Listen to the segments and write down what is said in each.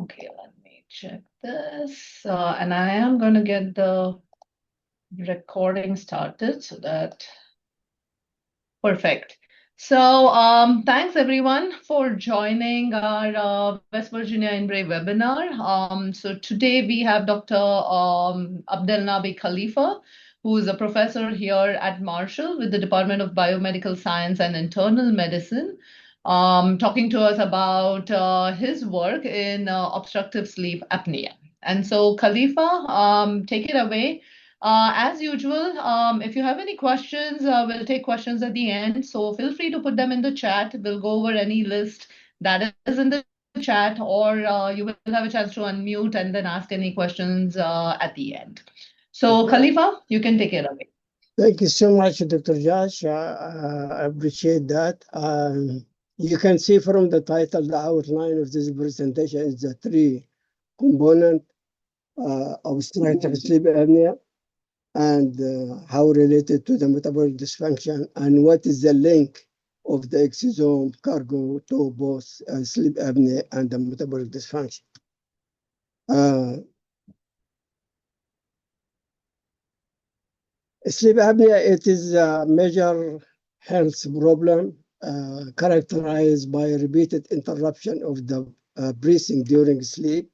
Okay, let me check this. And I am going to get the recording started so that perfect. So thanks everyone for joining our West Virginia INBRAVE webinar. So today we have Dr. Abdelnaby Khalifa, who is a professor here at Marshall with the Department of Biomedical Science and Internal Medicine, talking to us about his work in obstructive sleep apnea. And so Khalifa, take it away. As usual, if you have any questions, we'll take questions at the end. So feel free to put them in the chat. We'll go over any list that is in the chat, or you will have a chance to unmute and then ask any questions at the end. So Khalifa, you can take it away. Thank you so much, Dr. Josh. I appreciate that. You can see from the title, the outline of this presentation is the three component obstructive sleep apnea and how related to the metabolic dysfunction and what is the link of the exosome cargo to both sleep apnea and the metabolic dysfunction. Sleep apnea, it is a major health problem characterized by repeated interruption of the breathing during sleep.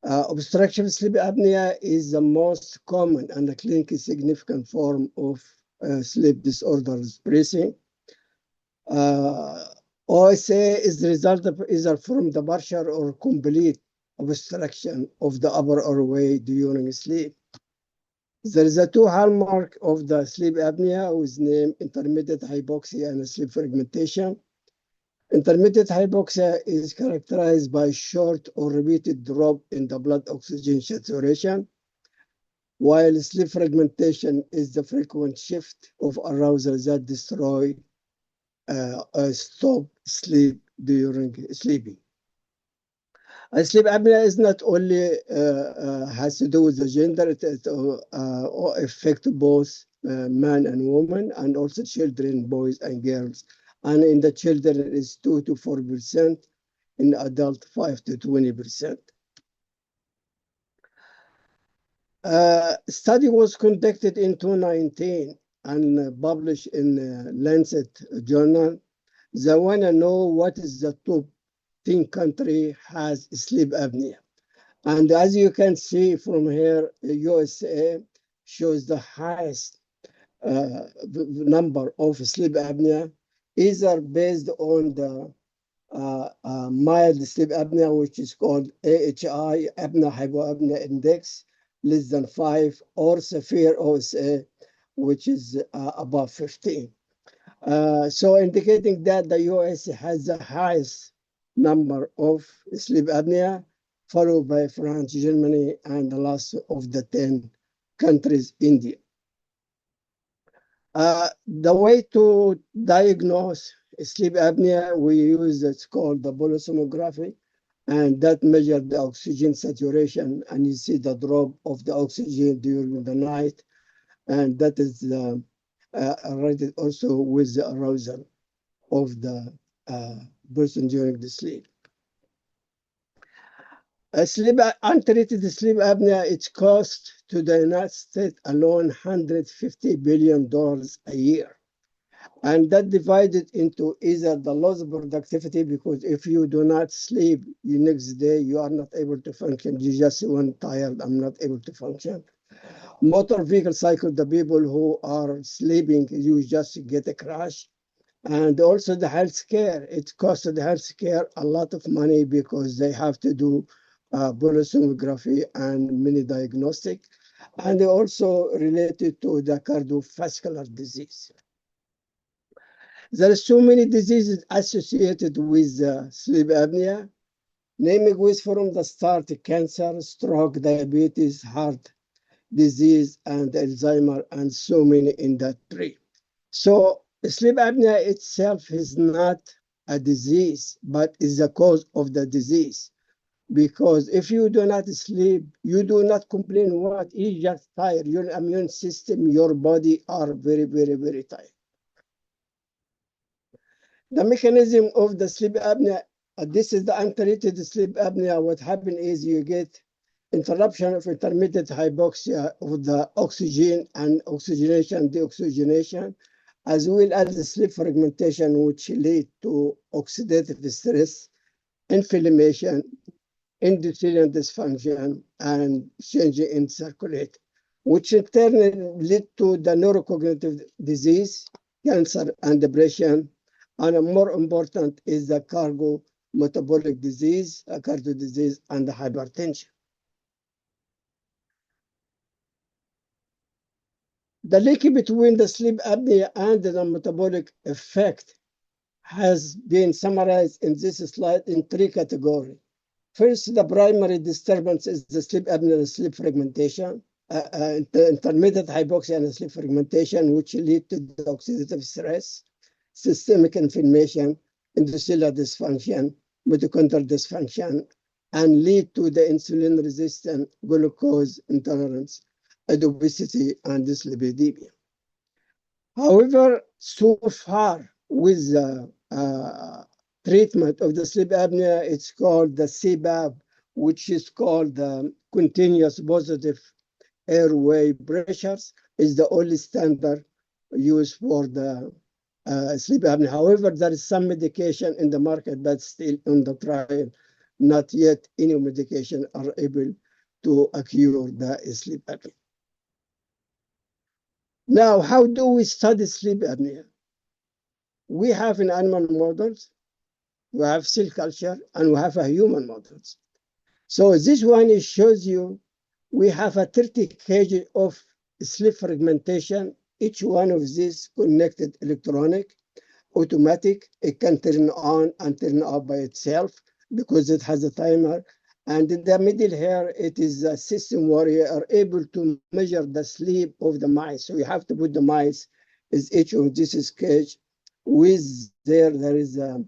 Obstructive sleep apnea is the most common and a clinically significant form of sleep disorders breathing. OSA is the result of either from the partial or complete obstruction of the upper airway during sleep. There is a two hallmark of the sleep apnea with name intermittent hypoxia and sleep fragmentation. Intermittent hypoxia is characterized by short or repeated drop in the blood oxygen saturation, while sleep fragmentation is the frequent shift of arousal that destroy stop sleep during sleeping. Sleep apnea is not only has to do with the gender, it affects both man and woman, and also children, boys and girls. And in the children, it is 2 to 4%. In adult, 5 to 20%. Study was conducted in 2019 and published in Lancet journal. They want to know what is the top 10 country has sleep apnea. And as you can see from here, USA shows the highest number of sleep apnea, either based on the mild sleep apnea, which is called AHI, apnea-hypopnea index, less than 5, or severe OSA, which is above 15. So indicating that the US has the highest number of sleep apnea, followed by France, Germany, and the last of the 10 countries, India. The way to diagnose sleep apnea, we use it's called the polysomnography, and that measures the oxygen saturation, and you see the drop of the oxygen during the night, and that is rated also with the arousal of the person during the sleep. Untreated sleep apnea, its cost to the United States alone $150 billion a year. And that divided into either the loss of productivity, because if you do not sleep, the next day you are not able to function. You just want tired, I'm not able to function. Motor vehicle cycle, the people who are sleeping, you just get a crash. And also the healthcare, it costs the healthcare a lot of money because they have to do polysomnography and many diagnostic, and they also related to the cardiovascular disease. There are so many diseases associated with sleep apnea, naming with from the start cancer, stroke, diabetes, heart disease, and Alzheimer, and so many in that tree. So sleep apnea itself is not a disease, but is the cause of the disease. Because if you do not sleep, you do not complain what, you just tired. Your immune system, your body are very, very, very tired. The mechanism of the sleep apnea this is the untreated sleep apnea. What happens is you get interruption of intermittent hypoxia of the oxygen and oxygenation, deoxygenation, as well as the sleep fragmentation, which lead to oxidative stress, inflammation, endothelial dysfunction, and change in circulate, which in turn lead to the neurocognitive disease, cancer, and depression. And more important is the cardiometabolic disease, cardio disease, and the hypertension. The link between the sleep apnea and the metabolic effect has been summarized in this slide in 3 categories. First, the primary disturbance is the sleep apnea and sleep fragmentation, intermittent hypoxia and sleep fragmentation, which lead to the oxidative stress, systemic inflammation, endothelial dysfunction, mitochondrial dysfunction, and lead to the insulin-resistant glucose intolerance, obesity, and dyslipidemia. However, so far with the treatment of the sleep apnea, it's called the CPAP, which is called the continuous positive airway pressures, is the only standard used for the sleep apnea. However, there is some medication in the market that's still on the trial. Not yet any medication are able to cure the sleep apnea. Now, how do we study sleep apnea? We have in animal models, we have cell culture, and we have a human models. So this one shows you we have a 30 kg of sleep fragmentation. Each one of these connected electronic, automatic. It can turn on and turn off by itself because it has a timer. And in the middle here, it is a system where you are able to measure the sleep of the mice. So you have to put the mice is each of this cage with there is a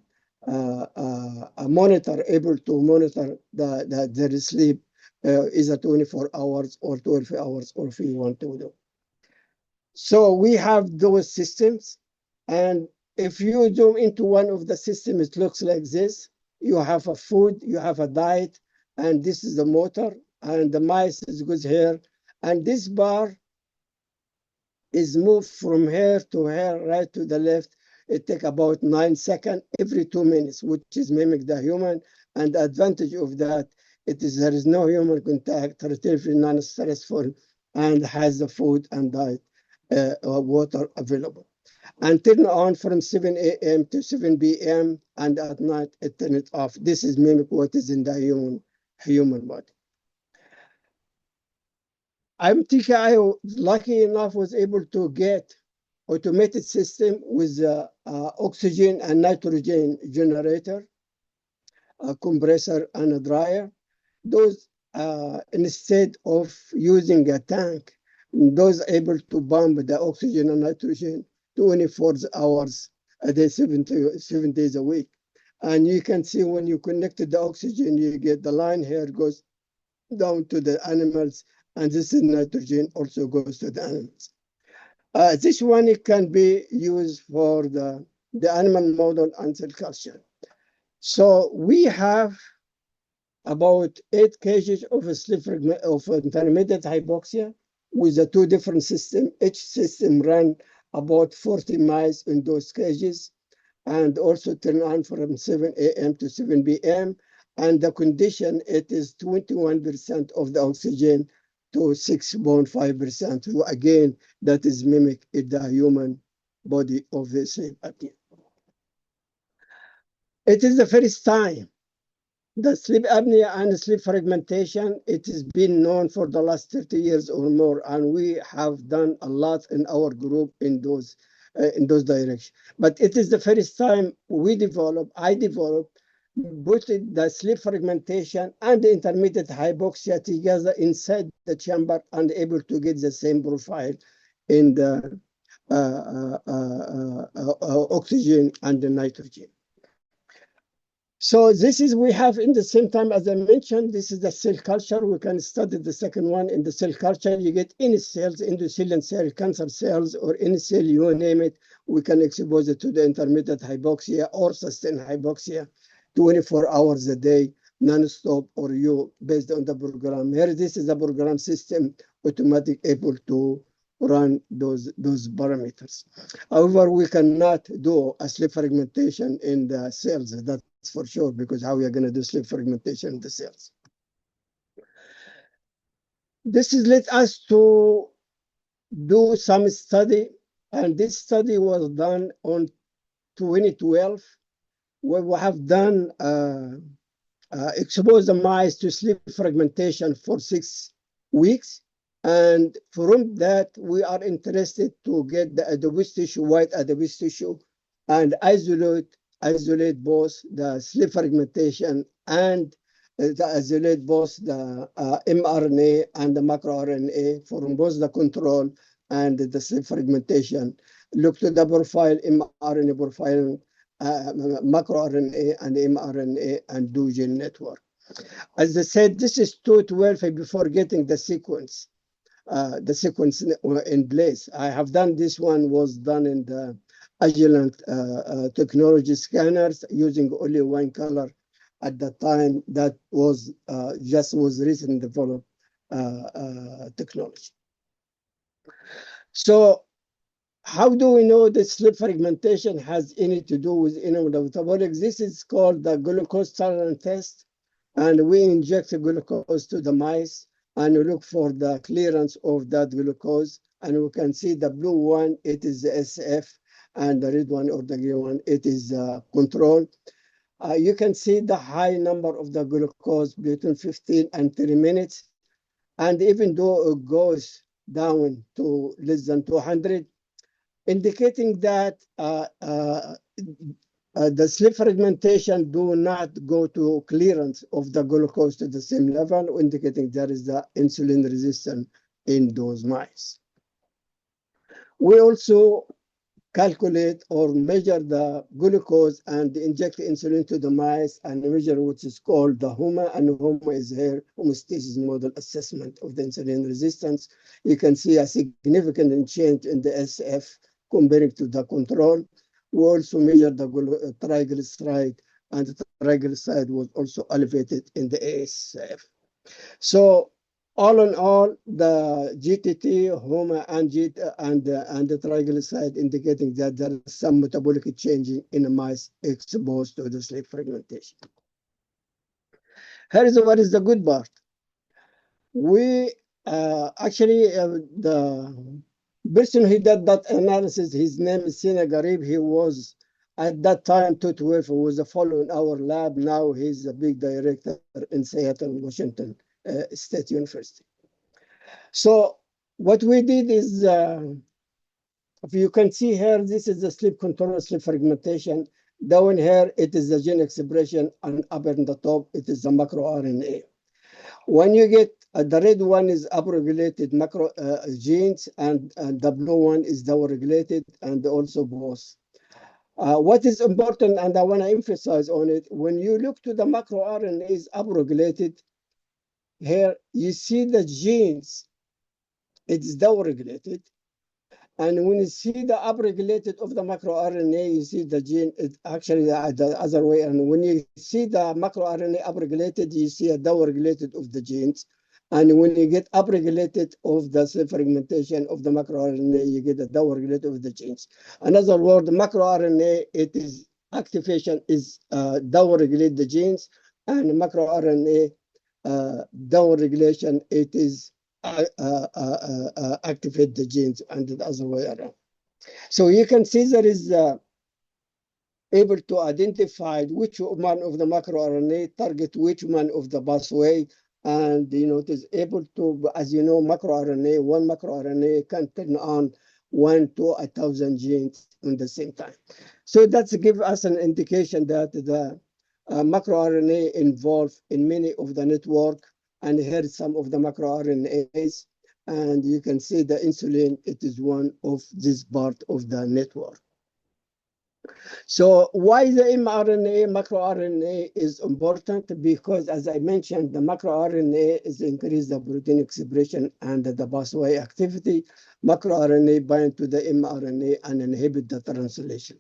monitor able to monitor their sleep either 24 hours or 12 hours or if you want to do. So we have those systems. And if you zoom into one of the systems, it looks like this. You have a food, you have a diet, and this is the motor, and the mice is goes here. And this bar is moved from here to here, right to the left. It takes about 9 seconds every 2 minutes, which is mimic the human. And the advantage of that, there is no human contact, relatively non-stressful, and has the food and diet, water available. And turn on from 7 a.m. to 7 p.m. and at night it turn it off. This is mimic what is in the human body. TKI, lucky enough, was able to get automated system with oxygen and nitrogen generator, a compressor and a dryer. Those instead of using a tank, those able to pump the oxygen and nitrogen 24 hours a day, 7 days a week. And you can see when you connected the oxygen, you get the line here goes down to the animals, and this is nitrogen also goes to the animals. This one it can be used for the animal model and cell culture. So we have about 8 cases of a sleep of intermittent hypoxia with the 2 different systems. Each system ran about 40 miles in those cages and also turn on from 7 a.m. to 7 p.m. And the condition, it is 21% of the oxygen to 6.5%. So again, that is mimic the human body of the sleep apnea. It is the first time the sleep apnea and sleep fragmentation, it has been known for the last 30 years or more, and we have done a lot in our group in those directions. But it is the first time I developed, putting the sleep fragmentation and the intermittent hypoxia together inside the chamber and able to get the same profile in the oxygen and the nitrogen. So this is, we have in the same time, as I mentioned, this is the cell culture. We can study the second one in the cell culture. You get any cells, endothelial cell, cancer cells, or any cell, you name it. We can expose it to the intermittent hypoxia or sustained hypoxia 24 hours a day, non-stop, or you based on the program. Here, this is a program system automatic able to run those parameters. However, we cannot do a slip fragmentation in the cells, that's for sure, because how we are going to do slip fragmentation in the cells? This is led us to do some study, and this study was done on 2012, where we have done expose the mice to sleep fragmentation for 6 weeks. And from that, we are interested to get the adipose tissue, white adipose tissue, and isolate both the sleep fragmentation and isolate both the mRNA and the macroRNA from both the control and the sleep fragmentation. Look to the profile, mRNA profile, macroRNA and mRNA, and do gene network. As I said, this is 2012 before getting the sequence in place. I have done this one, was done in the Agilent technology scanners using only one color at the time. That was was recently developed technology. So how do we know that sleep fragmentation has any to do with metabolic? This is called the glucose tolerance test, and we inject the glucose to the mice and we look for the clearance of that glucose, and we can see the blue one, it is the SF, and the red one or the green one, it is control. You can see the high number of the glucose between 15 and 30 minutes, and even though it goes down to less than 200, indicating that the sleep fragmentation do not go to clearance of the glucose to the same level, indicating there is the insulin resistance in those mice. We also calculate or measure the glucose and inject insulin to the mice and measure what is called the HOMA, and HOMA is here, homeostasis model assessment of the insulin resistance. You can see a significant change in the SF comparing to the control. We also measure the triglyceride, and the triglyceride was also elevated in the ASF. So all in all, the GTT, HOMA, and the triglyceride indicating that there is some metabolic changing in the mice exposed to the sleep fragmentation. Here is what is the good part. We actually, the person who did that analysis, his name is Sina Garib. He was at that time 2012, was a fellow in our lab. Now he's a big director in Seattle, Washington State University. So what we did is, if you can see here, this is the sleep control, sleep fragmentation. Down here, it is the gene expression, and up in the top, it is the macroRNA. When you get the red one is upregulated macro genes, and the blue one is downregulated, and also both. What is important, and I want to emphasize on it, when you look to the macroRNA is upregulated, here you see the genes, it is downregulated. And when you see the upregulated of the macroRNA, you see the gene, it's actually the other way. And when you see the macroRNA upregulated, you see a downregulated of the genes. And when you get upregulated of the sleep fragmentation of the macroRNA, you get a downregulated of the genes. Another word, macroRNA, it is activation is downregulate the genes, and macroRNA downregulation, it is activate the genes, and the other way around. So you can see there is able to identify which one of the macroRNA target which one of the pathway, and it is able to, as you know, macroRNA, one macroRNA can turn on 1 to 1,000 genes at the same time. So that's give us an indication that the macroRNA involved in many of the network. And here is some of the macroRNAs, and you can see the insulin, it is one of this part of the network. So why the mRNA, macroRNA is important? Because as I mentioned, the macroRNA is increase the protein expression and the pathway activity. MacroRNA bind to the mRNA and inhibit the translation.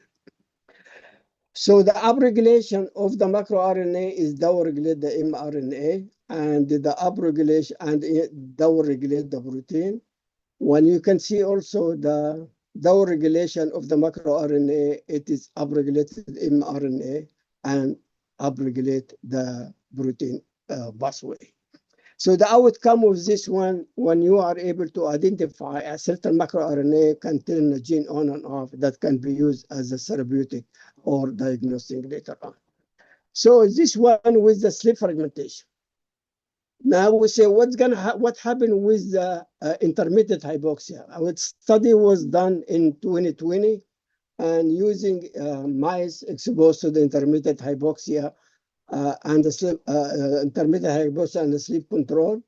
So the upregulation of the macroRNA is downregulate the mRNA, and the upregulation and downregulate the protein. When you can see also the downregulation of the macroRNA, it is upregulated mRNA and upregulate the protein pathway. So the outcome of this one, when you are able to identify a certain macroRNA can turn a gene on and off, that can be used as a therapeutic or diagnostic later on. So this one with the sleep fragmentation. Now we say what happened with the intermittent hypoxia. Our study was done in 2020 and using mice exposed to the intermittent hypoxia and the sleep, intermittent hypoxia and the sleep control.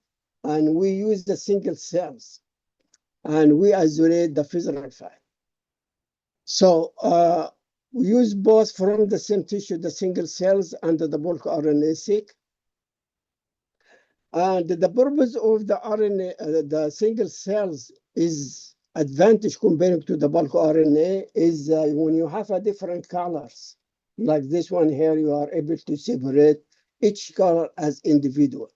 And we use the single cells and we isolate the visceral fat. So we use both from the same tissue, the single cells and the bulk RNA-seq. And the purpose of the RNA, the single cells is advantage comparing to the bulk RNA is when you have a different colors, like this one here, you are able to separate each color as individual.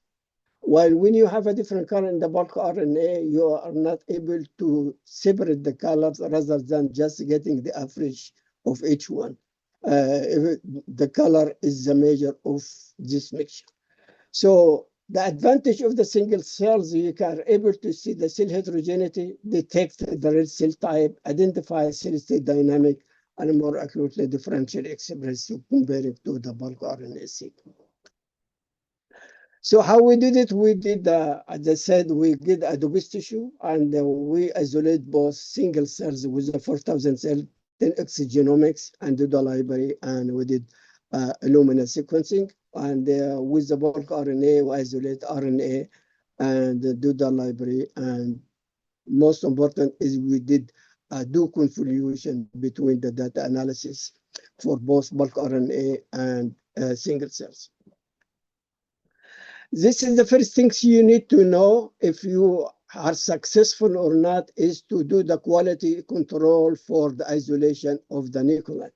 While when you have a different color in the bulk RNA, you are not able to separate the colors rather than just getting the average of each one. The color is the measure of this mixture. So the advantage of the single cells, you are able to see the cell heterogeneity, detect the red cell type, identify cell state dynamic, and more accurately differential express comparing to the bulk RNA-seq. So how we did it? We did, as I said, we did a Dubis tissue, and we isolate both single cells with the 4,000 cell, 10x genomics, and do the library, and we did Illumina sequencing. And with the bulk RNA, we isolate RNA and do the library. And most important is we did do convolution between the data analysis for both bulk RNA and single cells. This is the first things you need to know if you are successful or not, is to do the quality control for the isolation of the nuclei.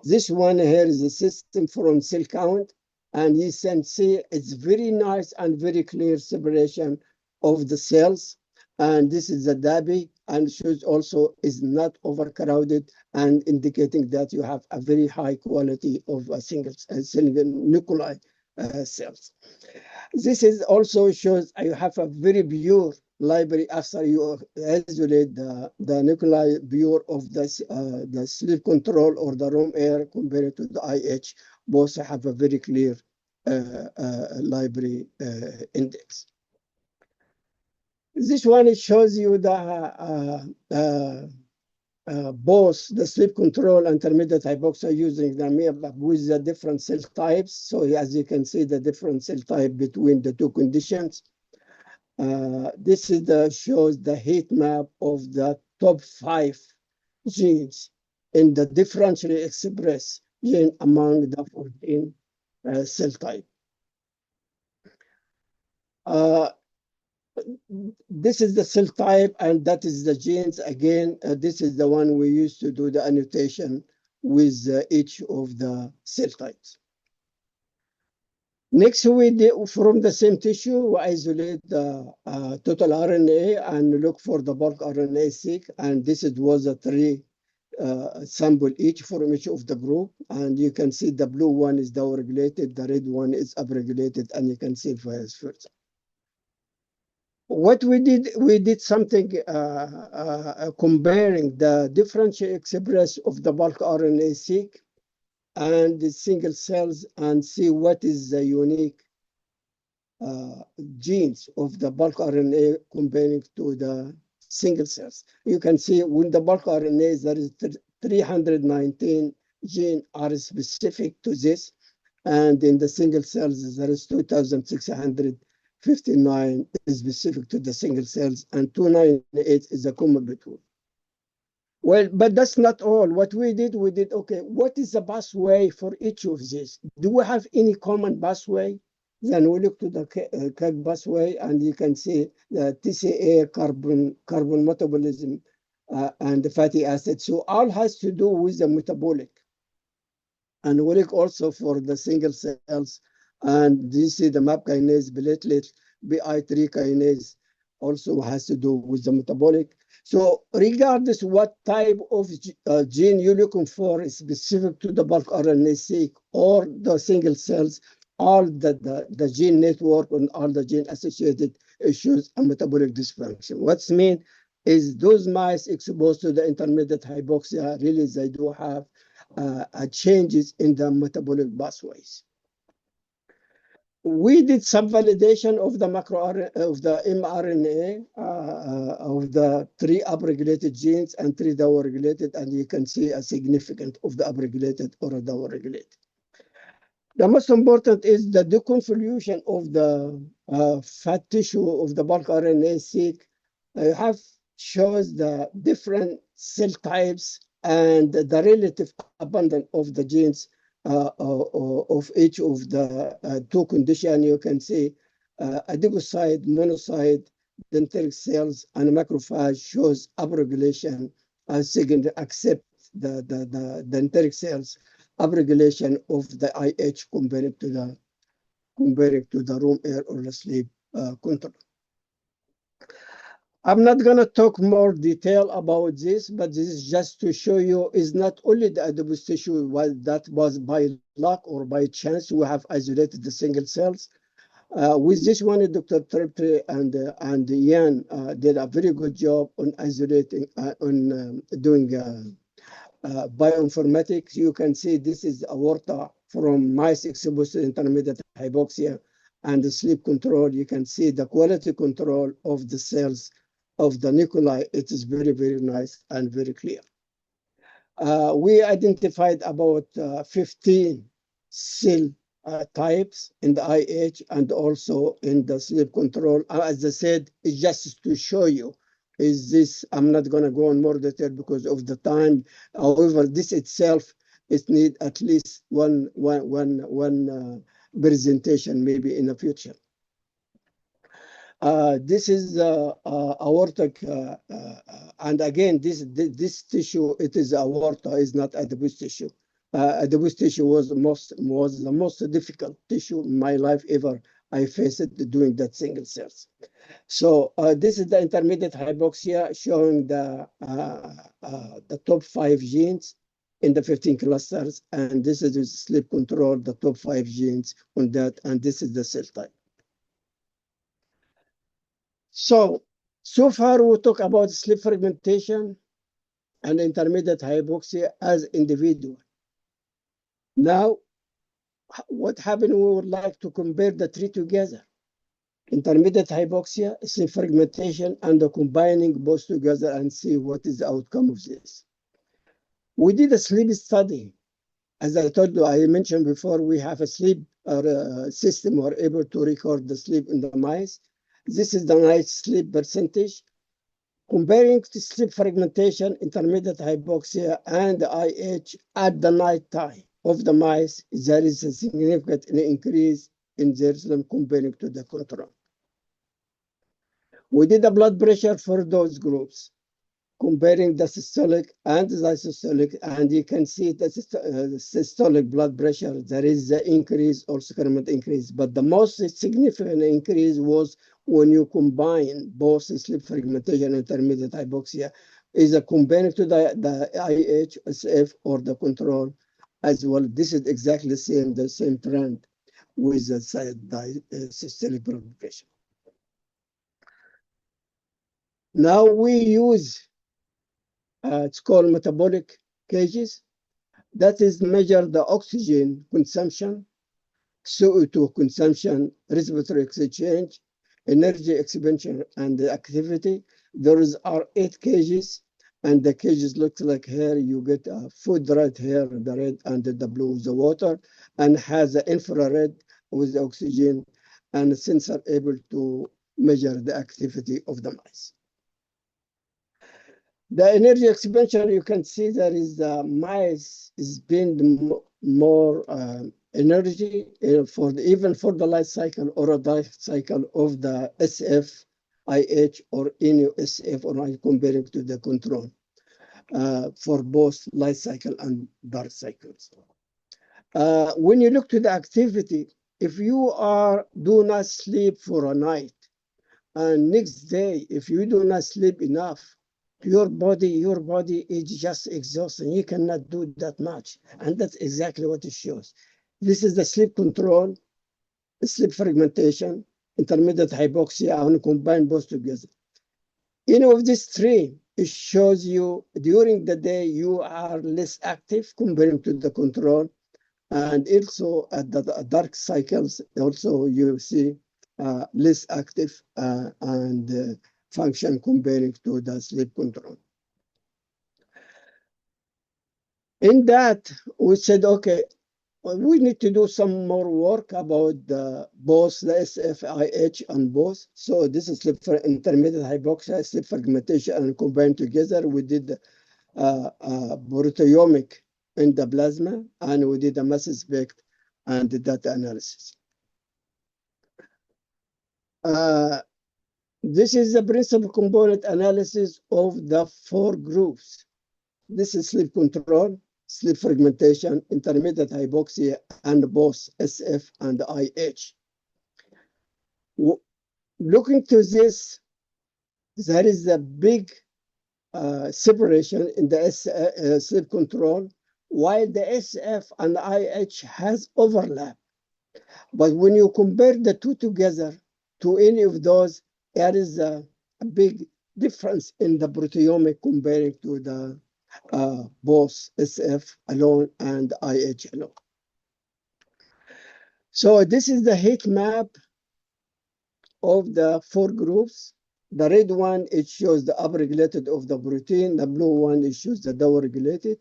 This one here is a system from cell count, and you can see it's very nice and very clear separation of the cells. And this is the DABI, and shows also is not overcrowded and indicating that you have a very high quality of a single nuclei cells. This is also shows you have a very pure library after you isolate the nuclei pure of the sleep control or the room air compared to the IH. Both have a very clear library index. This one shows you the both the sleep control and intermittent hypoxia using the MEAP with the different cell types. So as you can see, the different cell type between the two conditions. This is shows the heat map of the top 5 genes in the differentially expressed gene among the 14 cell type. This is the cell type, and that is the genes. Again, this is the one we used to do the annotation with each of the cell types. Next, we did, from the same tissue, we isolate the total RNA and look for the bulk RNA-seq, and this was a 3 sample each from each of the group, and you can see the blue one is downregulated, the red one is upregulated, and you can see vice versa. What we did something comparing the differential express of the bulk RNA-seq and the single cells and see what is the unique genes of the bulk RNA comparing to the single cells. You can see when the bulk RNA, there is 319 genes are specific to this, and in the single cells, there is 2,659 is specific to the single cells, and 298 is a common between. Well, but that's not all. What we did, okay, what is the pathway for each of these? Do we have any common pathway? Then we look to the CAG pathway, and you can see the TCA, carbon metabolism, and the fatty acids. So all has to do with the metabolic. and we look also for the single cells. And you see the MAP kinase, platelet, BI3 kinase also has to do with the metabolic. So regardless what type of gene you're looking for is specific to the bulk RNA-seq or the single cells, all the gene network and all the gene associated issues and metabolic dysfunction. What's mean is those mice exposed to the intermediate hypoxia, really they do have changes in the metabolic pathways. We did some validation of the of the mRNA of the 3 upregulated genes and 3 downregulated, and you can see a significant of the upregulated or downregulated. The most important is the deconvolution of the fat tissue of the bulk RNA-seq shows the different cell types and the relative abundance of the genes of each of the 2 conditions. You can see adipocyte, monocyte, dendritic cells, and macrophage shows upregulation, second except the dendritic cells upregulation of the IH compared to the room air or the sleep control. I'm not going to talk more detail about this, but this is just to show you is not only the adipose tissue that was by luck or by chance we have isolated the single cells. With this one, Dr. Triptre and Ian did a very good job on isolating, doing bioinformatics. You can see this is aorta from mice exposed to intermediate hypoxia and the sleep control. You can see the quality control of the cells of the nuclei. It is very, very nice and very clear. We identified about 15 cell types in the IH and also in the sleep control. As I said, it's just to show you is this. I'm not going to go in more detail because of the time. However, this itself it need at least one presentation maybe in the future. This is aortic, and again, this tissue, it is aorta, is not adipose tissue. Adipose tissue was the most difficult tissue in my life ever. I faced it doing that single cells. So this is the intermediate hypoxia showing the top 5 genes in the 15 clusters, and this is the sleep control, the top 5 genes on that, and this is the cell type. So far we talk about sleep fragmentation and intermediate hypoxia as individual. Now, what happened? We would like to compare the 3 together. Intermediate hypoxia, sleep fragmentation, and the combining both together and see what is the outcome of this. We did a sleep study. As I told you, I mentioned before, we have a sleep system. We're able to record the sleep in the mice. This is the night sleep percentage. Comparing to sleep fragmentation, intermediate hypoxia, and IH at the night time of the mice, there is a significant increase in their sleep comparing to the control. We did a blood pressure for those groups, comparing the systolic and the systolic, and you can see the systolic blood pressure, there is an increase, also increment increase, but the most significant increase was when you combine both sleep fragmentation and intermediate hypoxia, is comparing to the IH, SF, or the control as well. This is exactly the same trend with the systolic blood pressure. Now we use it's called metabolic cages. That is measure the oxygen consumption, CO2 consumption, respiratory exchange, energy expenditure, and the activity. There are 8 cages, and the cages look like here. You get food right here, the red and the blue is the water, and has the infrared with the oxygen, and the sensor able to measure the activity of the mice. The energy expenditure, you can see there is the mice spend more energy even for the life cycle or a life cycle of the SF, IH, or any SF, or comparing to the control for both life cycle and dark cycles. When you look to the activity, if you do not sleep for a night, and next day, if you do not sleep enough, your body is just exhausted. You cannot do that much. And that's exactly what it shows. This is the sleep control, sleep fragmentation, intermittent hypoxia, and combine both together. Any of these three, it shows you during the day you are less active comparing to the control. And also at the dark cycles, also you see less active and function comparing to the sleep control. In that, we said, okay, we need to do some more work about both the SFIH and both. So this is sleep for intermittent hypoxia, sleep fragmentation, and combined together. We did proteomic in the plasma, and we did a mass spec and the data analysis. This is the principal component analysis of the 4 groups. This is sleep control, sleep fragmentation, intermittent hypoxia, and both SF and IH. Looking to this, there is a big separation in the sleep control, while the SF and IH has overlap. But when you compare the two together to any of those, there is a big difference in the proteomic comparing to the both SF alone and IH alone. So this is the heat map of the 4 groups. The red one, it shows the upregulated of the protein. The blue one, it shows the downregulated.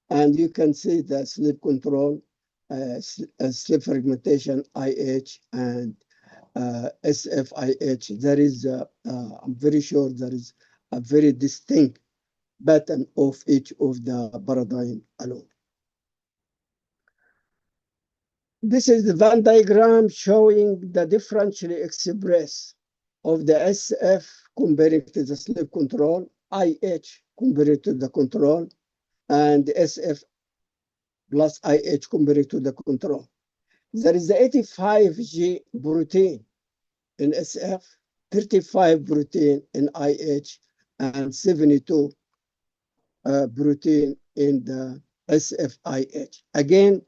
And you can see the sleep control, sleep fragmentation, IH, and SFIH. There is, I'm very sure there is a very distinct pattern of each of the paradigm alone. This is the Venn diagram showing the differentially express of the SF comparing to the sleep control, IH compared to the control, and SF plus IH compared to the control. There is the 85G protein in SF, 35 protein in IH, and 72 protein in the SFIH. Again,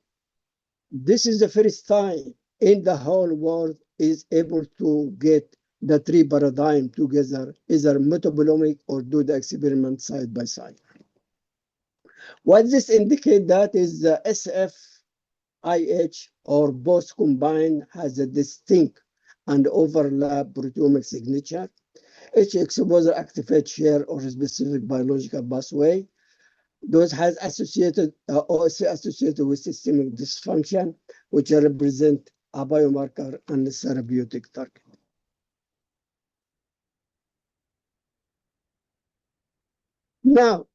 this is the first time in the whole world is able to get the 3 paradigm together, either metabolomic or do the experiment side by side. What this indicates that is the SFIH or both combined has a distinct and overlap proteomic signature. Each exposure activates share or specific biological pathway. Those has associated also associated with systemic dysfunction, which represent a biomarker and a therapeutic target. Now,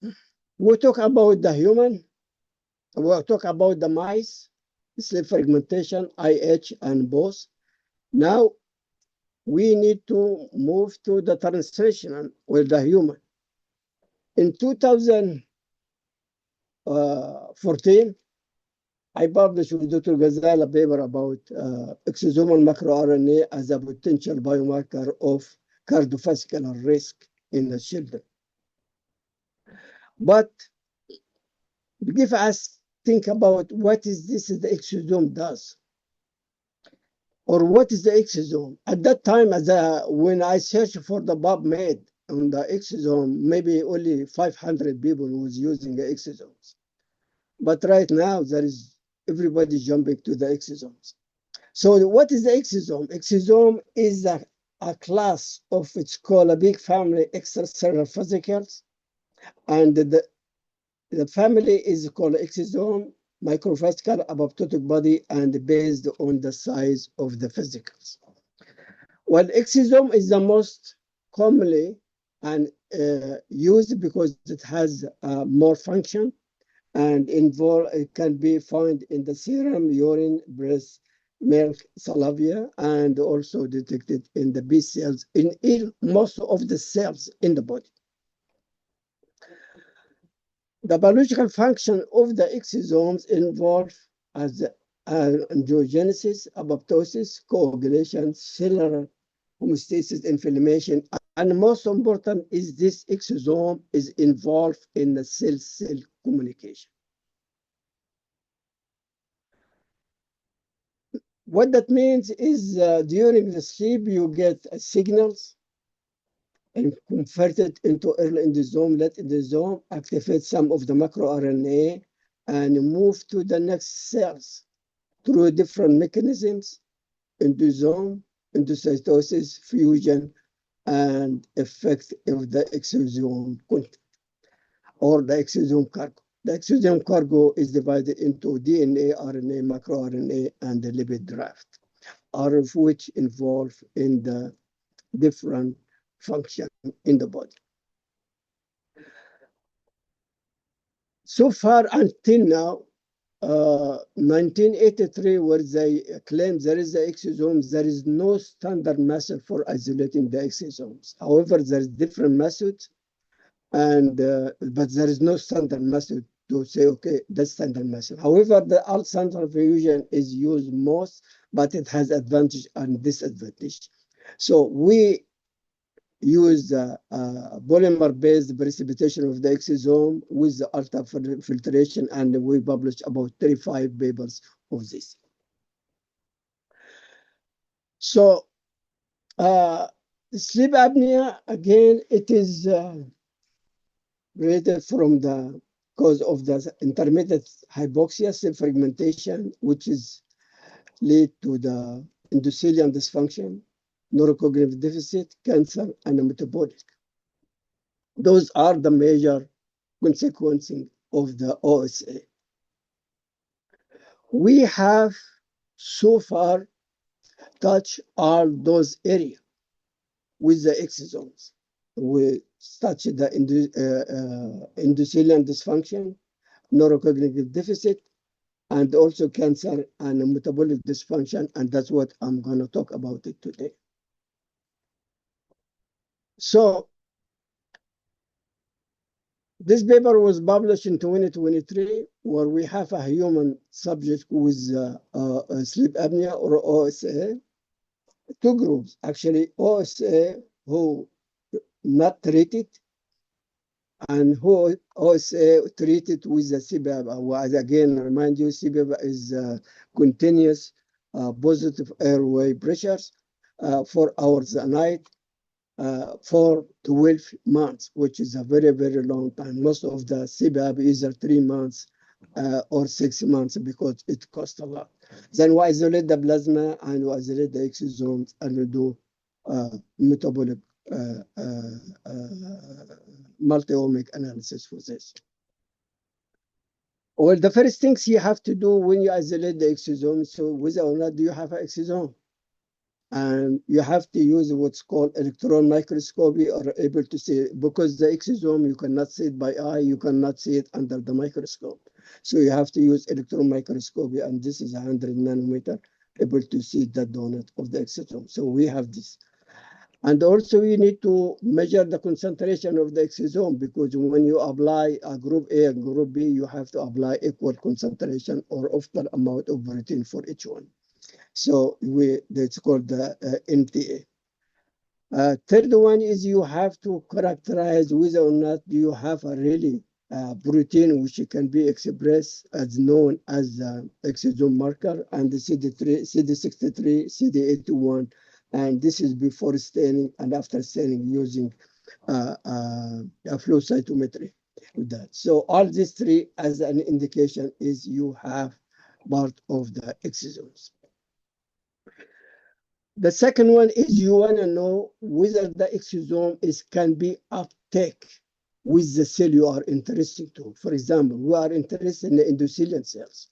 we talk about the human. We'll talk about the mice, sleep fragmentation, IH, and both. Now, we need to move to the translational with the human. In 2014, I published with Dr. Ghazal a paper about exosomal microRNA as a potential biomarker of cardiovascular risk in the children. But give us think about what is this the exosome does, or what is the exosome. At that time, when I searched for the PubMed on the exosome, maybe only 500 people was using the exosomes. But right now, there is everybody jumping to the exosomes. So what is the exosome? Exosome is a class of, it's called a big family extracellular vesicles. And the family is called exosome, microvesicle, apoptotic body, and based on the size of the vesicles. Well, exosome is the most commonly and used because it has more function and it can be found in the serum, urine, breath, milk, saliva, and also detected in the B cells in most of the cells in the body. The biological function of the exosomes involve as angiogenesis, apoptosis, coagulation, cellular homeostasis, inflammation, and most important is this exosome is involved in the cell-cell communication. What that means is during the sleep, you get signals and convert it into early endosome, let endosome activate some of the microRNA and move to the next cells through different mechanisms, endosome, endocytosis, fusion, and effect of the exosome content or the exosome cargo. The exosome cargo is divided into DNA, RNA, microRNA, and the lipid draft, all of which involve in the different function in the body. So far until now, 1983, where they claim there is the exosomes, there is no standard method for isolating the exosomes. However, there is different methods, and but there is no standard method to say, okay, that's standard method. However, the alt centrifusion is used most, but it has advantage and disadvantage. So we use polymer-based precipitation of the exosome with the ultrafiltration, and we published about 35 papers of this. So sleep apnea, again, it is related from the cause of the intermittent hypoxia, cell fragmentation, which is lead to the endothelial dysfunction, neurocognitive deficit, cancer, and metabolic. Those are the major consequences of the OSA. We have so far touched all those areas with the exosomes. We touched the endothelial dysfunction, neurocognitive deficit, and also cancer and metabolic dysfunction, and that's what I'm going to talk about it today. So this paper was published in 2023, where we have a human subject with sleep apnea or OSA. Two groups, actually, OSA who not treated and who OSA treated with the CPAP. As again, remind you, CPAP is continuous positive airway pressures 4 hours a night. For 12 months, which is a very, very long time. Most of the CPAP is 3 months or 6 months because it costs a lot. Then we isolate the plasma and we isolate the exosomes and we do metabolic multi-omic analysis for this. Well, the first things you have to do when you isolate the exosome, so whether or not do you have an exosome? And you have to use what's called electron microscopy or able to see it, because the exosome, you cannot see it by eye, you cannot see it under the microscope. So you have to use electron microscopy, and this is 100 nanometer, able to see the donut of the exosome. So we have this. And also you need to measure the concentration of the exosome, because when you apply a group A and group B, you have to apply equal concentration or equal amount of protein for each one. So that's called the MTA. Third one is you have to characterize whether or not you have a really protein which can be expressed as known as exosome marker, and the CD63, CD81, and this is before staining and after staining using a flow cytometry with that. So all these three as an indication is you have part of the exosomes. The second one is you want to know whether the exosome can be uptake with the cell you are interested to. For example, we are interested in the endothelial cells.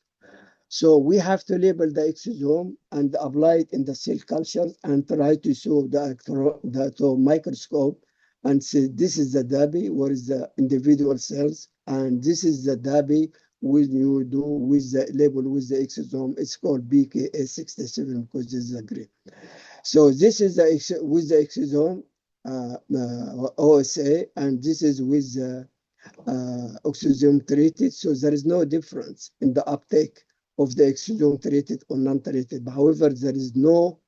So we have to label the exosome and apply it in the cell culture and try to show the microscope and say this is the DABI, where is the individual cells, and this is the DABI when you do with the label with the exosome. It's called BKA67 because this is a green. So this is with the exosome OSA, and this is with the exosome treated. So there is no difference in the uptake of the exosome treated or non-treated. However, there is no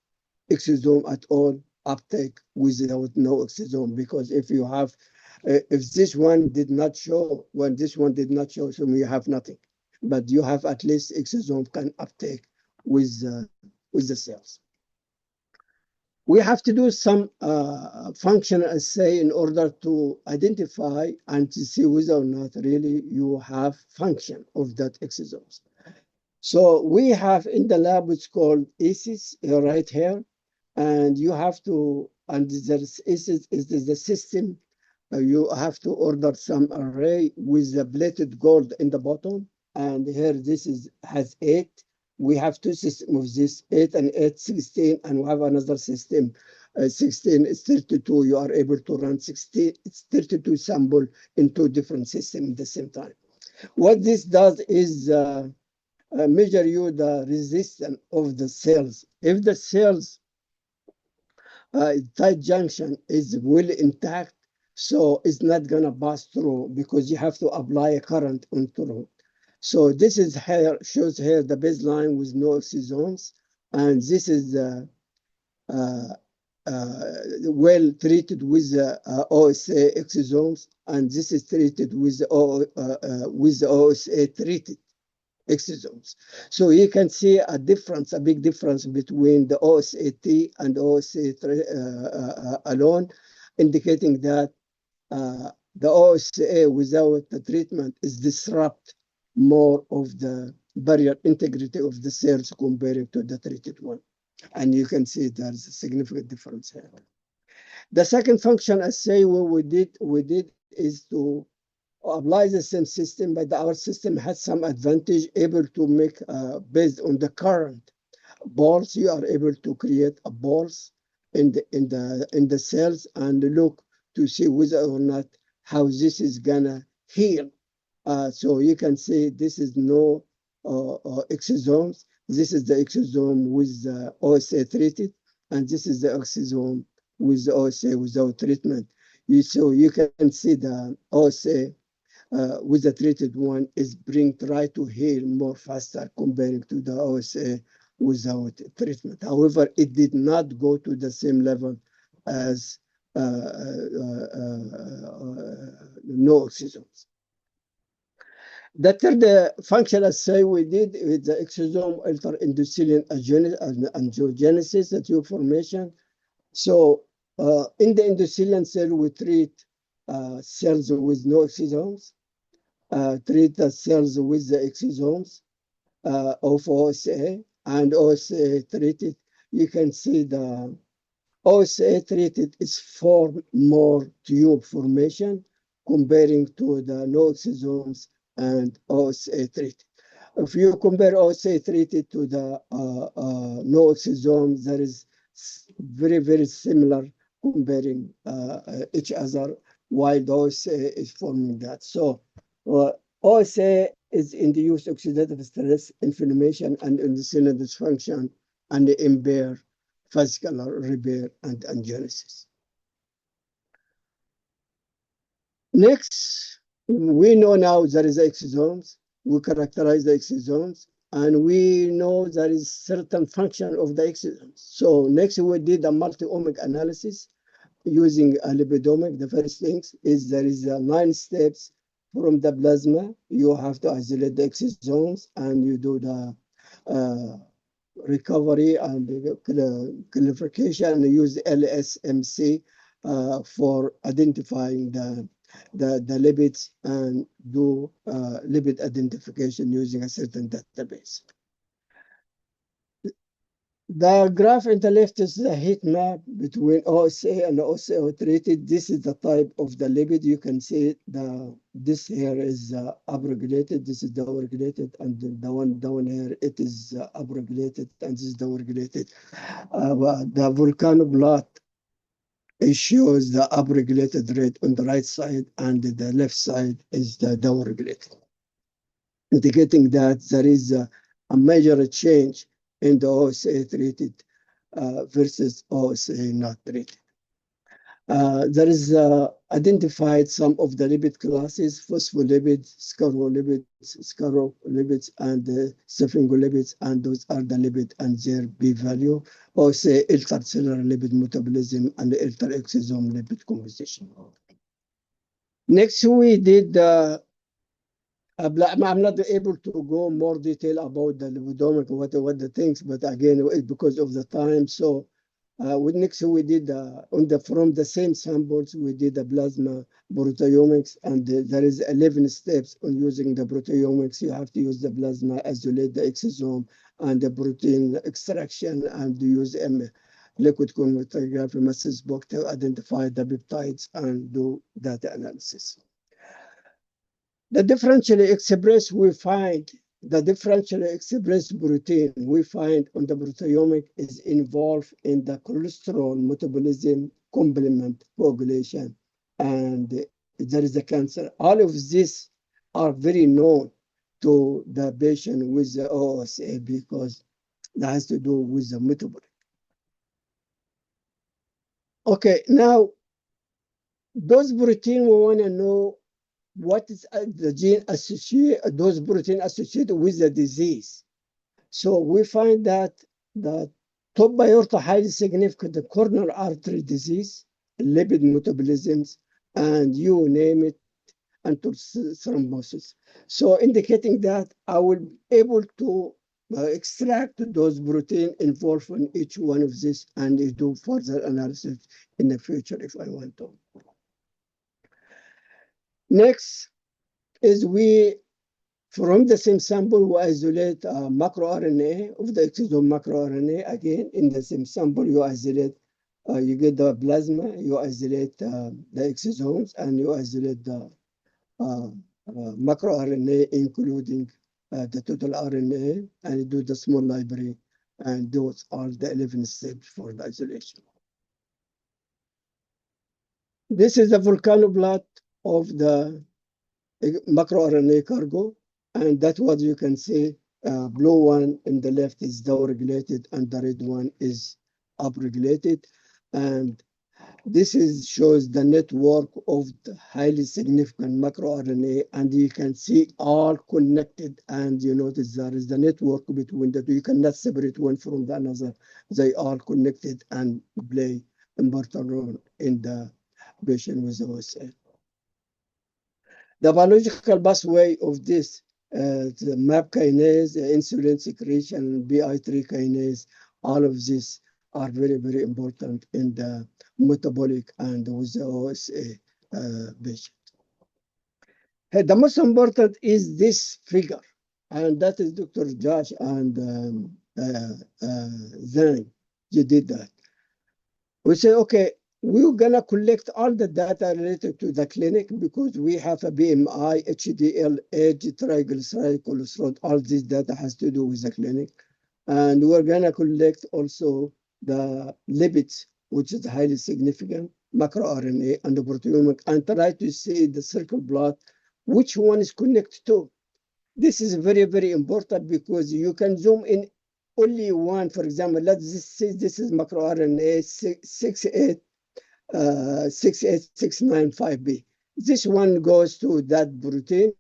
exosome at all uptake without no exosome, because if you have, if this one did not show, when this one did not show, so you have nothing. But you have at least exosome can uptake with the cells. We have to do some functional assay in order to identify and to see whether or not really you have function of that exosomes. So we have in the lab what's called ESIS right here, and you have to, and there's ESIS is the system. You have to order some array with the plated gold in the bottom, and here this has 8. We have 2 systems of this, 8 and 8, 16, and we have another system, 16 is 32. You are able to run 16, it's 32 sample in 2 different systems at the same time. What this does is measure you the resistance of the cells. If the cells tight junction is well intact, so it's not gonna pass through because you have to apply a current onto it. So this is here, shows here the baseline with no exosomes, and this is well treated with OSA exosomes, and this is treated with the OSA treated exosomes. So you can see a difference, a big difference between the OSA-T and OSA alone, indicating that the OSA without the treatment is disrupt more of the barrier integrity of the cells compared to the treated one. And you can see there's a significant difference here. The second function assay we did is to apply the same system, but our system has some advantage, able to make, based on the current balls, you are able to create a balls in the cells and look to see whether or not how this is gonna heal. So you can see this is no exosomes. This is the exosome with the OSA treated, and this is the exosome with the OSA without treatment. So you can see the OSA with the treated one is try to heal more faster comparing to the OSA without treatment. However, it did not go to the same level as no exosomes. The third functional assay we did with the exosome alter endothelial angiogenesis, the tube formation. So in the endothelial cell, we treat cells with no exosomes, treat the cells with the exosomes of OSA, and OSA treated. You can see the OSA treated is form more tube formation comparing to the no exosomes and OSA treated. If you compare OSA treated to the no exosomes, there is very, very similar comparing each other, while the OSA is forming that. So OSA is induced oxidative stress, inflammation, and endothelial dysfunction, and impair vascular repair and angiogenesis. Next, we know now there is exosomes. We characterize the exosomes, and we know there is certain function of the exosomes. So next, we did a multi-omic analysis using a lipidomic. The first thing is there is 9 steps from the plasma. You have to isolate the exosomes, and you do the recovery and clarification, and use LSMC for identifying the lipids and do lipid identification using a certain database. The graph in the left is the heat map between OSA and OSA treated. This is the type of the lipid. You can see this here is upregulated, this is downregulated, and the one down here, it is upregulated, and this is downregulated. The volcano plot, it shows the upregulated rate on the right side, and the left side is the downregulated, indicating that there is a major change in the OSA treated versus OSA not treated. There is identified some of the lipid classes: phospholipids, scurolipids, and sphingolipids, and those are the lipid and their p-value, or say intercellular lipid metabolism and interexosome lipid composition. Next, we did I'm not able to go more detail about the lipidomic, what the things, but again, because of the time. So next we did from the same samples, we did the plasma proteomics, and there is 11 steps on using the proteomics. You have to use the plasma, isolate the exosome and the protein extraction, and use liquid chromatography mass spec to identify the peptides and do data analysis. The differentially expressed, we find the differentially expressed protein we find on the proteomic is involved in the cholesterol metabolism, complement coagulation, and there is a cancer. All of these are very known to the patient with the OSA because that has to do with the metabolic. Okay, now those protein, we want to know what is the gene associated, those protein associated with the disease. So we find that the top aorta highly significant coronary artery disease, lipid metabolisms, and you name it, and thrombosis. So indicating that I will be able to extract those protein involved in each one of these and do further analysis in the future if I want to. Next is from the same sample, we isolate macroRNA of the exosome macroRNA. Again, in the same sample, you isolate, you get the plasma, you isolate the exosomes, and you isolate the macroRNA, including the total RNA, and you do the small library, and those are the 11 steps for the isolation. This is a volcano plot of the macroRNA cargo, and that's what you can see. Blue one in the left is down-regulated, and the red one is up-regulated. And this shows the network of the highly significant macroRNA, and you can see all connected. And you notice there is the network between the two. You cannot separate one from the another. They are connected and play an important role in the patient with OSA. The biological pathway of this, the MAP kinase, the insulin secretion, BI3 kinase, all of these are very, very important in the metabolic and with the OSA patient. The most important is this figure, and that is Dr. Josh and Zhang. You did that. We say, okay, we're going to collect all the data related to the clinic because we have a BMI, HDL, age, triglyceride, cholesterol. All this data has to do with the clinic. And we're going to collect also the lipids, which is highly significant, macroRNA, and the proteomic, and try to see the circle plot, which one is connected to. This is very, very important because you can zoom in only one. For example, let's say this is macroRNA 68695B. This one goes to that protein,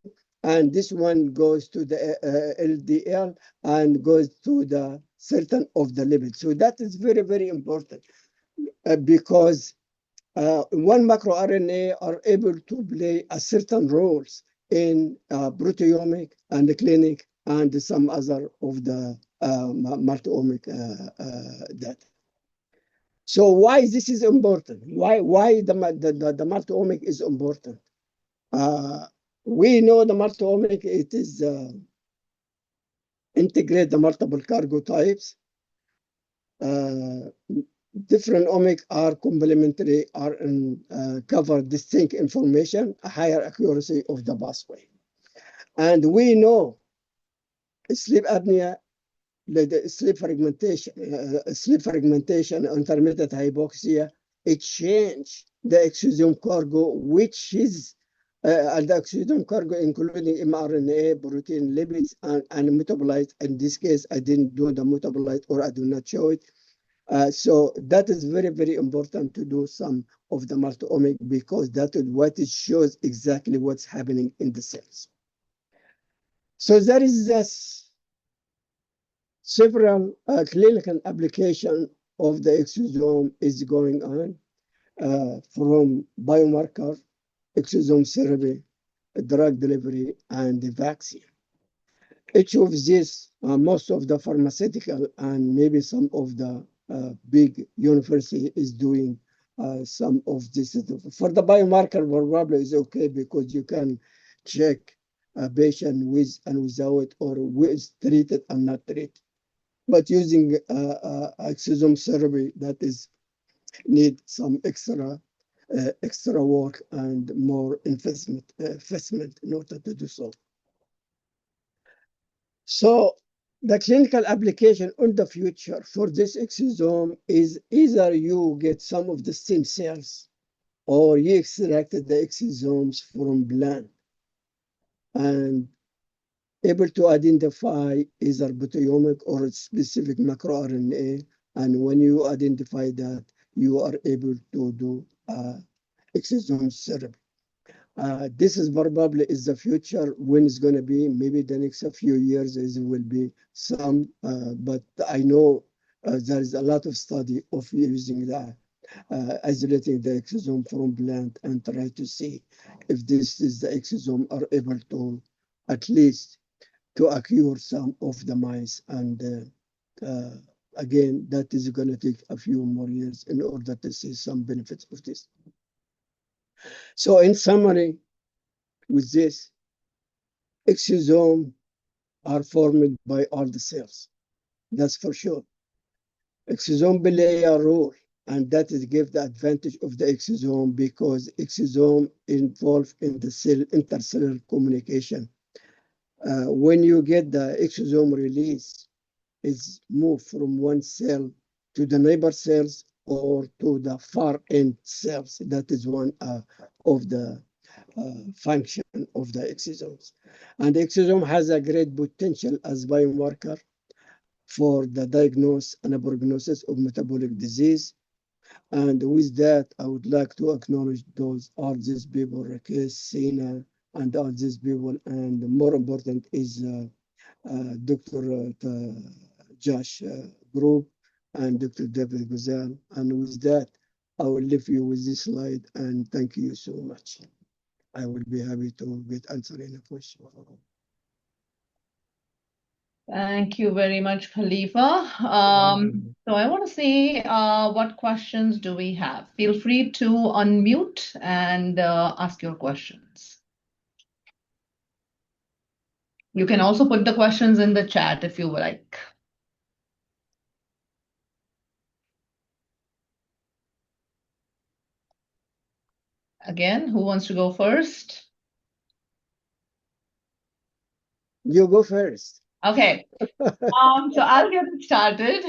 and this one goes to the LDL and goes to the certain of the lipids. So that is very, very important because one macroRNA are able to play a certain roles in proteomic and the clinic and some other of the multi-omic data. So why this is important? Why the multi-omic is important? We know the multi-omic, it is integrate the multiple cargo types. Different omic are complementary, are cover distinct information, a higher accuracy of the pathway. And we know sleep apnea, the sleep fragmentation, intermittent hypoxia, it changed the exosome cargo, which is the exosome cargo, including mRNA, protein, lipids, and metabolite. In this case, I didn't do the metabolite, or I do not show it. So that is very, very important to do some of the multi-omic because that is what it shows exactly what's happening in the cells. So there is this several clinical application of the exosome is going on from biomarker, exosome therapy, drug delivery, and the vaccine. Each of these, most of the pharmaceutical and maybe some of the big university is doing some of this. For the biomarker, probably is okay because you can check a patient with and without or with treated and not treated. But using exosome therapy, that is need some extra work and more investment in order to do so. So the clinical application in the future for this exosome is either you get some of the stem cells or you extracted the exosomes from plant and able to identify either proteomic or specific microRNA. And when you identify that, you are able to do exosome therapy. This is probably is the future. When it's going to be, maybe the next few years is will be some, but I know there is a lot of study of using that, isolating the exosome from plant and try to see if this is the exosome are able to at least to occur some of the mice. And again, that is going to take a few more years in order to see some benefits of this. So in summary, with this, exosomes are formed by all the cells. That's for sure. Exosome play a role, and that is give the advantage of the exosome because exosome involved in the cell intercellular communication. When you get the exosome release, it's moved from one cell to the neighbor cells or to the far end cells. That is one of the function of the exosomes. And the exosome has a great potential as biomarker for the diagnosis and prognosis of metabolic disease. And with that, I would like to acknowledge all these people, Rakesh, Sina, and all these people. And more important is Dr. Josh Group and Dr. David Guzal. And with that, I will leave you with this slide and thank you so much. I will be happy to answer any question. Thank you very much, Khalifa. So I want to see what questions do we have? Feel free to unmute and ask your questions. You can also put the questions in the chat if you would like. Again, who wants to go first? You go first. Okay. So I'll get it started.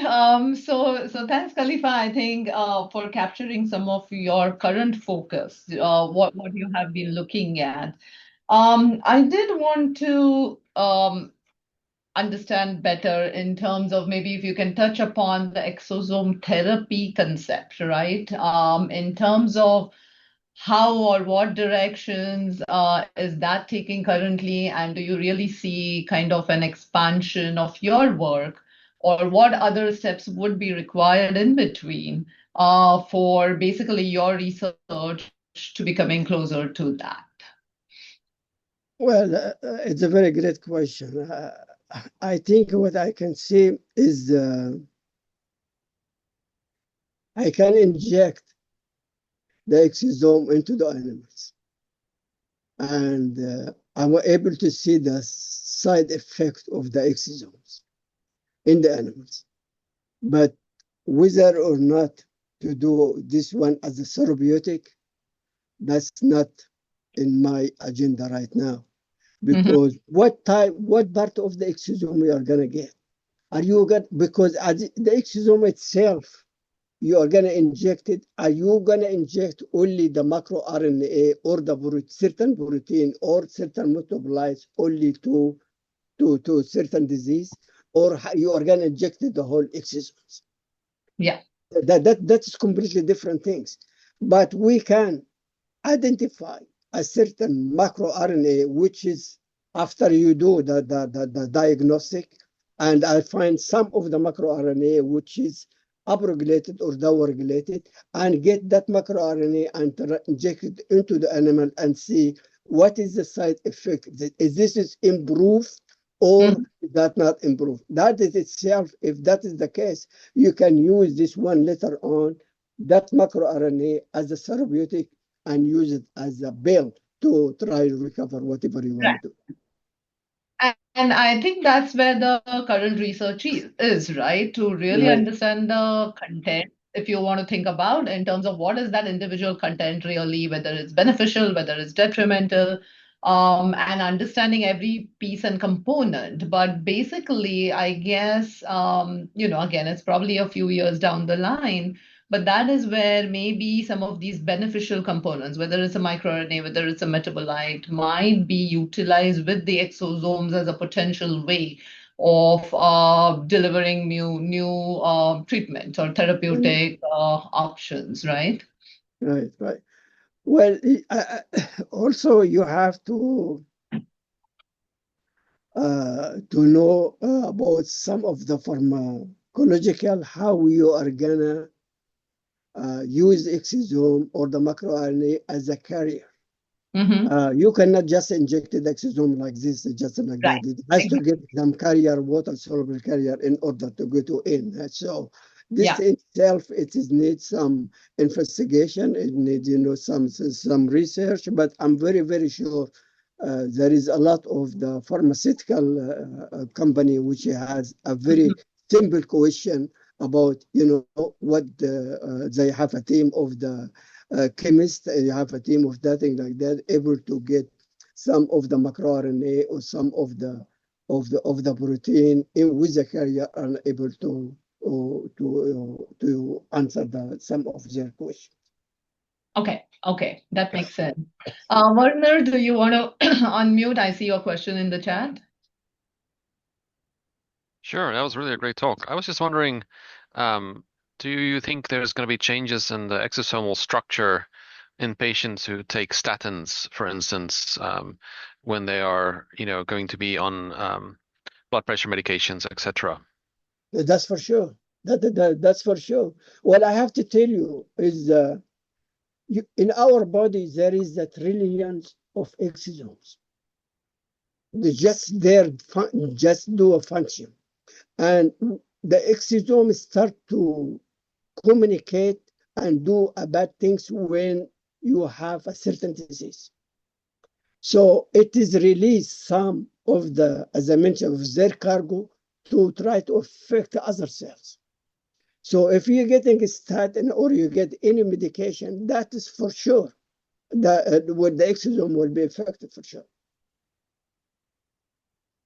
So thanks, Khalifa, I think, for capturing some of your current focus, what you have been looking at. I did want to understand better in terms of maybe if you can touch upon the exosome therapy concept, right? In terms of how or what directions is that taking currently, and do you really see kind of an expansion of your work, or what other steps would be required in between for basically your research to be coming closer to that? Well, it's a very great question. I think what I can say is I can inject the exosome into the animals. And I'm able to see the side effect of the exosomes in the animals. But whether or not to do this one as a therapeutic, that's not in my agenda right now. Because what part of the exosome we are gonna get? Are you going because the exosome itself, you are gonna inject it. Are you gonna inject only the microRNA or the certain protein or certain metabolites only to certain disease, or you are gonna inject the whole exosomes? Yeah. That's completely different things. But we can identify a certain macroRNA, which is after you do the diagnostic, and I find some of the macroRNA which is upregulated or downregulated, and get that macroRNA and inject it into the animal and see what is the side effect. Is this improved or that not improved? That is itself, if that is the case, you can use this one later on, that macroRNA as a therapeutic, and use it as a bail to try to recover whatever you want to do. And I think that's where the current research is, right? To really Right. understand the content, if you want to think about in terms of what is that individual content really, whether it's beneficial, whether it's detrimental, and understanding every piece and component. But basically, I guess, again, it's probably a few years down the line, but that is where maybe some of these beneficial components, whether it's a microRNA, whether it's a metabolite, might be utilized with the exosomes as a potential way of delivering new treatments or therapeutic options, right? Right. Well, also you have to know about some of the pharmacological, how you are gonna use exosome or the microRNA as a carrier. You cannot just inject the exosome like this, just like Right. that. It has to get some carrier, water-soluble carrier, in order to go to in. So this itself, it needs some investigation. It needs, some research. But I'm very, very sure there is a lot of the pharmaceutical company which has a very simple question about, what they have a team of the chemist, you have a team of that thing like that, able to get some of the microRNA or some of the protein in with the carrier, and able to answer some of their questions. Okay, that makes sense. Werner, do you want to unmute? I see your question in the chat. Sure, that was really a great talk. I was just wondering, do you think there's going to be changes in the exosomal structure in patients who take statins, for instance, when they are, going to be on blood pressure medications, etc.? That's for sure. That's for sure. What I have to tell you is, in our body there is the trillions of exosomes. They just do a function, and the exosomes start to communicate and do bad things when you have a certain disease. So it is release some of the, as I mentioned, of their cargo to try to affect other cells. So if you're getting a statin or you get any medication, that is for sure that with the exosome will be affected for sure.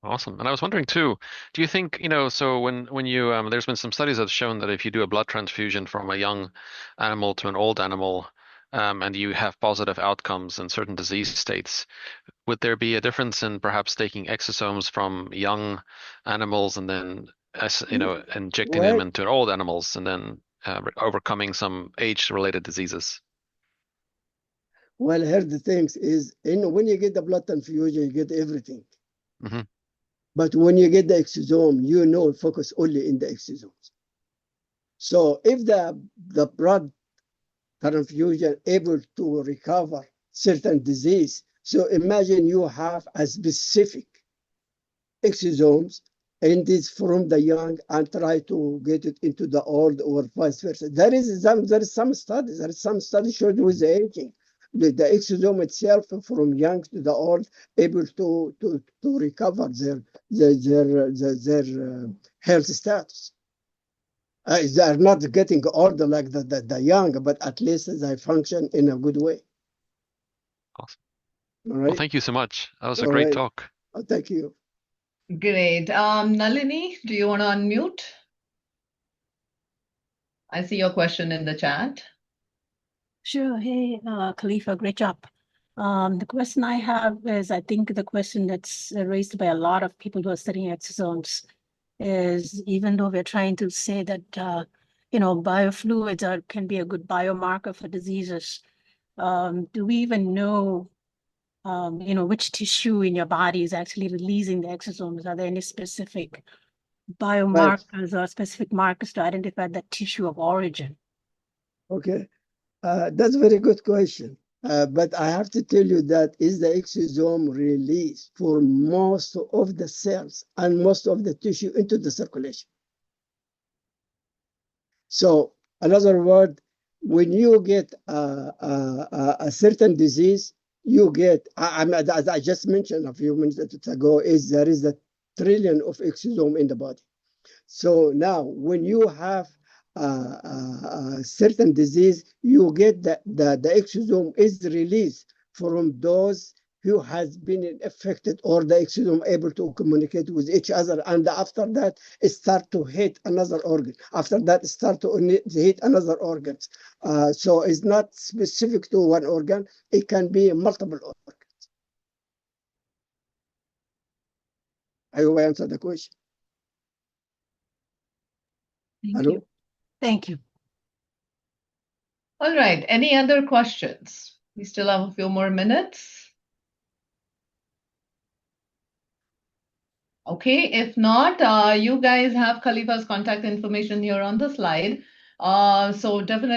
Awesome. And I was wondering too, do you think, so when you, there's been some studies that have shown that if you do a blood transfusion from a young animal to an old animal, and you have positive outcomes in certain disease states, would there be a difference in perhaps taking exosomes from young animals and then, injecting them into old animals and then overcoming some age-related diseases? Well, here the things is, when you get the blood transfusion, you get everything. But when you get the exosome, focus only in the exosomes. So if the blood transfusion able to recover certain disease, so imagine you have a specific exosomes and this from the young and try to get it into the old or vice versa. There is some studies showed with the aging. The exosome itself from young to the old able to recover their health status. They are not getting older like the young, but at least they function in a good way. Awesome. All right. Well, thank you so much. That was a great talk. Oh, thank you. Great. Nalini, do you want to unmute? I see your question in the chat. Sure. Hey, Khalifa, great job. The question I have is, I think the question that's raised by a lot of people who are studying exosomes is, even though we're trying to say that biofluids can be a good biomarker for diseases. Do we even know, which tissue in your body is actually releasing the exosomes? Are there any specific biomarkers or specific markers to identify the tissue of origin? Okay, that's a very good question. But I have to tell you that is the exosome released for most of the cells and most of the tissue into the circulation. So, another word, when you get a certain disease, you get, as I just mentioned a few minutes ago, there is a trillion of exosomes in the body. So now, when you have a certain disease, you get the exosome is released from those who has been affected, or the exosome able to communicate with each other, and after that it start to hit another organ. After that it start to hit another organs. So it's not specific to one organ, it can be multiple organs. I hope I answered the question. Thank you. Thank you. All right. Any other questions? We still have a few more minutes. Okay, if not, you guys have Khalifa's contact information here on the slide. So definitely